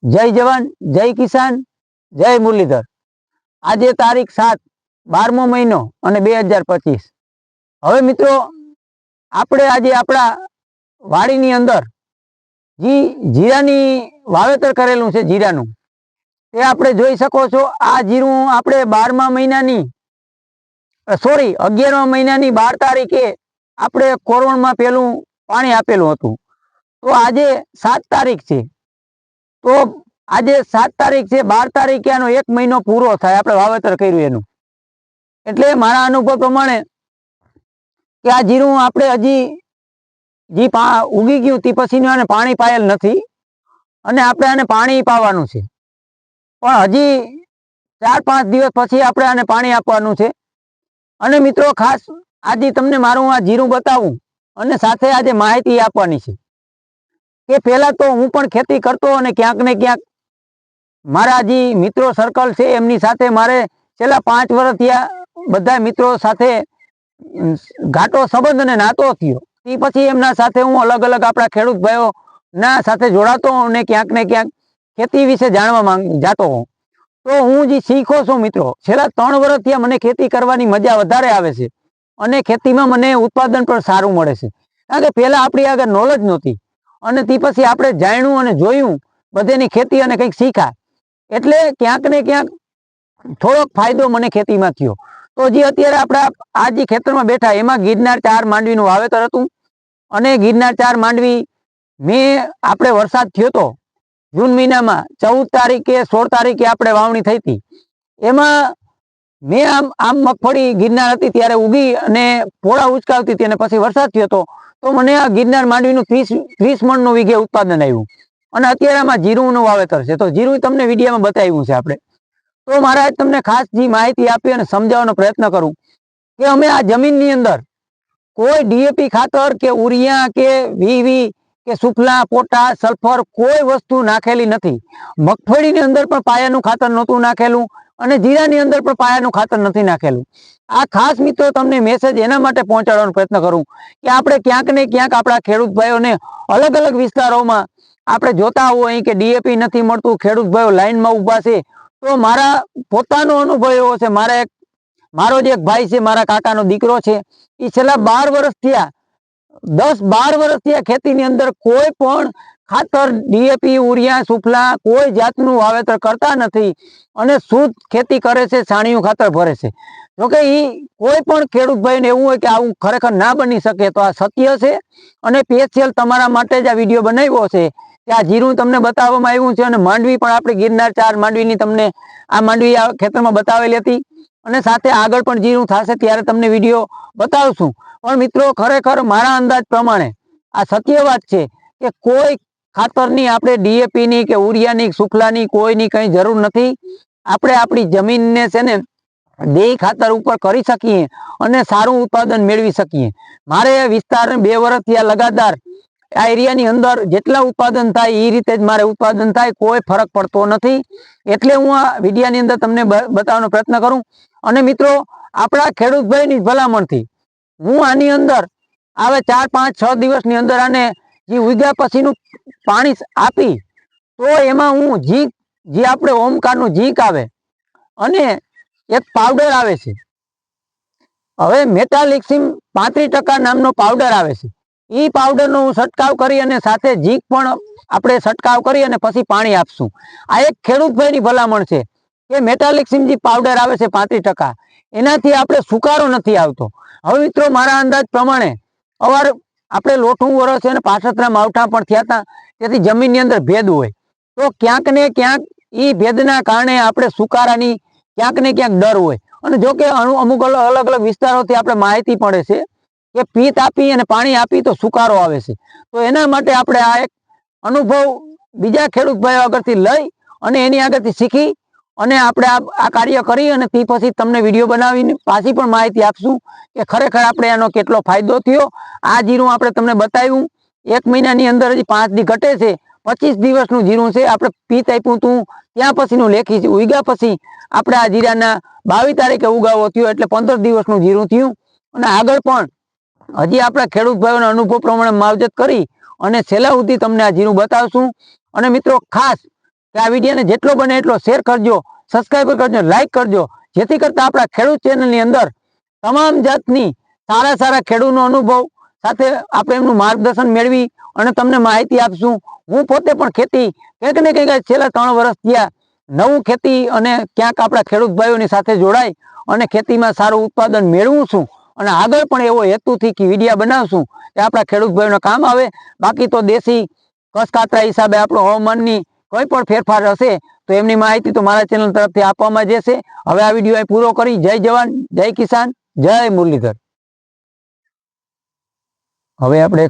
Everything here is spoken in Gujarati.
जय जवान जय किसान जय मुरलीधर। आज तारीख 7 12मो महीनो અને 2025। હવે મિત્રો આપણે આજે આપણા વાડીની અંદર જીરાની વાવેતર કરેલું છે જીરાનું એ આપણે જોઈ શકો છો। આ જીરું આપણે 12મા મહિનાની 11મા મહિનાની 12 તારીખે આપણે કોરવણમાં પેલું પાણી આપેલું હતું। તો આજે 7 તારીખ છે, તો આજે 7 તારીખ છે, 12 તારીખે આનો 1 મહિનો પૂરો થાય આપણે વાવેતર કર્યું એનું। એટલે મારા અનુભવ પ્રમાણે કે આ જીરું આપણે હજી ઉગી ગયું તે પછીનું આને પાણી પાયેલ નથી અને આપણે આને પાણી પાવાનું છે, પણ હજી 4-5 દિવસ પછી આપણે આને પાણી આપવાનું છે। અને મિત્રો ખાસ આજે તમને મારું આ જીરું બતાવું અને સાથે આજે માહિતી આપવાની છે કે પહેલા તો હું પણ ખેતી કરતો અને ક્યાંક ને ક્યાંક મારા જે મિત્રો સર્કલ છે એમની સાથે મારે છેલ્લા 5 વર્ષથી બધા મિત્રો સાથે ઘાટો સંબંધ અને નાતો થયો। તે પછી એમના સાથે હું અલગ અલગ આપણા ખેડૂત ભાઈઓ ના સાથે જોડાતો અને ક્યાંક ને ક્યાંક ખેતી વિશે જાણવા જાતો હોઉં। તો હું જે શીખો છું મિત્રો, છેલ્લા 3 વર્ષથી મને ખેતી કરવાની મજા વધારે આવે છે અને ખેતીમાં મને ઉત્પાદન પણ સારું મળે છે, કારણ કે પહેલા આપણી આગળ નોલેજ નહોતી અને તે પછી આપણે જાણ્યું અને જોયું બધેની ખેતી અને કંઈક શીખ્યા, એટલે ક્યાંક ને ક્યાંક થોડોક ફાયદો મને ખેતીમાં થયો। તો જે અત્યારે આપણે આ જે ખેતરમાં બેઠા એમાં ગિરનાર 4 માંડવીનું વાવેતર હતું અને ગિરનાર 4 માંડવી આપણે વરસાદ થયો તો જૂન મહિનામાં 14 તારીખે 16 તારીખે આપણે વાવણી થઈ હતી। એમાં મેં આમ મગફળી ગિરનાર હતી ત્યારે ઉગી અને પોળા ઉચકાવતી હતી અને પછી વરસાદ થયો તો મને આ ગિરનાર માંડવીનું 30 મણનું વીઘે ઉત્પાદન આવ્યું અને અત્યારે આમાં જીરુંનું વાવેતર છે। તો જીરું તમને વિડીયોમાં બતાવ્યું છે આપણે। તો મારે આજ તમને ખાસ જે માહિતી આપી અને સમજાવવાનો પ્રયત્ન કરું કે અમે આ જમીનની અંદર કોઈ ડીએપી ખાતર કે ઉરિયા કે વીવી કે સુફલા પોટાશ સલ્ફર કોઈ વસ્તુ નાખેલી નથી। મગફળીની અંદર પણ પાયાનું ખાતર નહોતું નાખેલું અને જીરાની અંદર પણ પાયાનું ખાતર નથી નાખેલું। આ ખાસ મિત્રો તમને મેસેજ એના માટે પહોંચાડવાનો પ્રયત્ન કરું કે આપણે ક્યાંક ને ક્યાંક આપણા ખેડૂત ભાઈઓને અલગ અલગ વિસ્તારોમાં આપણે જોતા હોય કે ડીએપી નથી મળતું, ખેડૂત ભાઈઓ લાઈનમાં ઊભા છે। તો મારા પોતાનો અનુભવ એવો છે, મારો જે એક ભાઈ છે, મારા કાકાનો દીકરો છે, એ છેલ્લા 12 વર્ષથી 10-12 વર્ષથી ખેતીની અંદર કોઈ પણ ખાતર ડીએપી ઉરિયા સુફલા કોઈ જાતનું વાવેતર કરતા નથી અને શુદ્ધ ખેતી કરે છે, છાણિયું ખાતર ભરે છે। જોકે એ કોઈ પણ ખેડૂત ભાઈને એવું હોય કે આવું ખરેખર ના બની શકે તો આ સત્ય છે અને સ્પેશિયલ તમારા માટે જ આ વિડીયો બનાવ્યો છે કે આ જીરું તમને બતાવવામાં આવ્યું છે અને માંડવી પણ આપણે ગિરનાર 4 માંડવીની તમને આ માંડવી આ ખેતરમાં બતાવેલી હતી અને સાથે આગળ પણ જીરું થશે ત્યારે તમને વિડીયો બતાવશું। પણ મિત્રો ખરેખર મારા અંદાજ પ્રમાણે આ સત્ય વાત છે કે કોઈ ખાતરની આપણે ડીએપીની કે ઉરિયાની સુફલાની કોઈની કંઈ જરૂર નથી। આપણે આપણી જમીનને છે ને દેહી ખાતર ઉપર કરી શકીએ અને સારું ઉત્પાદન મેળવી શકીએ। મારે વિસ્તાર 2 વર્ષથી લગાતાર આ એરિયાની અંદર જેટલા ઉત્પાદન થાય એ રીતે જ મારે ઉત્પાદન થાય, કોઈ ફરક પડતો નથી। એટલે હું આ વિડીયાની અંદર તમને બતાવવાનો પ્રયત્ન કરું અને મિત્રો આપણા ખેડૂત ભાઈની ભલામણથી હું આની અંદર આવે 4-5-6 દિવસની અંદર આને જે ઉગ્યા પછીનું પાણી આપી તો એમાં હું જે આપણે ઓમકારનું ઝીંક આવે અને એક પાવડર આવે છે, હવે મેટાલિક્સિમ 35% નામનો પાવડર આવે છે, એ પાવડરનો હું છંટકાવ કરી અને સાથે ઝીંક પણ આપણે છંટકાવ કરી અને પછી પાણી આપશું। આ એક ખેડૂત ભાઈની ભલામણ છે કે મેટાલિક્સિમ જે પાવડર આવે છે 35% એનાથી આપણે સુકારો નથી આવતો। હવે મિત્રો મારા અંદાજ પ્રમાણે આપણે લોઠું વરસ છે અને પાછતરા માવઠા પણ થયા હતા, તેથી જમીનની અંદર ભેદ હોય તો ક્યાંક ને ક્યાંક એ ભેદના કારણે આપણે સુકારાની ક્યાંક ને ક્યાંક ડર હોય અને જો કે અમુક અલગ અલગ વિસ્તારોથી આપણે માહિતી પડે છે કે પીત આપી અને પાણી આપી તો સુકારો આવે છે। તો એના માટે આપણે આ એક અનુભવ બીજા ખેડૂત ભાઈઓ આગળથી લઈ અને એની આગળથી શીખી અને આપણે આ કાર્ય કરી અને તે પછી તમને વિડીયો બનાવીને પાછી પણ માહિતી આપશું કે ખરેખર આપણે એનો કેટલો ફાયદો થયો। આ જીરું આપણે તમને બતાવ્યું 1 મહિનાની અંદર હજી 5 દી ઘટે છે, 25 દિવસનું જીરું છે। આપણે પીત આપ્યું હતું ત્યાં પછીનું લેખી છે, ઉગ્યા પછી આપણે આ જીરાના 22 તારીખે ઉગાવો થયો એટલે 15 દિવસનું જીરું થયું અને આગળ પણ હજી આપણે ખેડૂત ભાઈઓના અનુભવ પ્રમાણે માવજત કરી અને છેલ્લા સુધી તમને આ જીરું બતાવશું। અને મિત્રો ખાસ કે આ વિડીયોને જેટલો બને એટલો શેર કરજો, સબસ્ક્રાઈબ કરજો, લાઈક કરજો, જેથી કરતા આપણા ખેડૂત ચેનલની અંદર તમામ જાતની સારા સારા ખેડૂતનો અનુભવ સાથે આપણે એમનું માર્ગદર્શન મેળવી અને તમને માહિતી આપશું. હું પોતે પણ ખેતી કંઈક ને કંઈક છેલ્લા 3 વર્ષ થયા નવું ખેતી અને ક્યાંક આપણા ખેડૂત ભાઈઓની સાથે જોડાઈ અને ખેતીમાં સારું ઉત્પાદન મેળવું છું અને આગળ પણ એવો હેતુથી કે વિડીયા બનાવશું કે આપણા ખેડૂત ભાઈઓને કામ આવે. બાકી તો દેશી કસકાતરા હિસાબે આપણો હવામાનની કોઈ પણ ફેરફાર હશે તો એમની માહિતી તો મારા ચેનલ તરફથી આપવામાં જશે. હવે આ વિડીયો અહીં પૂરો કરી. જય જવાન, જય કિસાન, જય મુરલીધર. હવે આપણે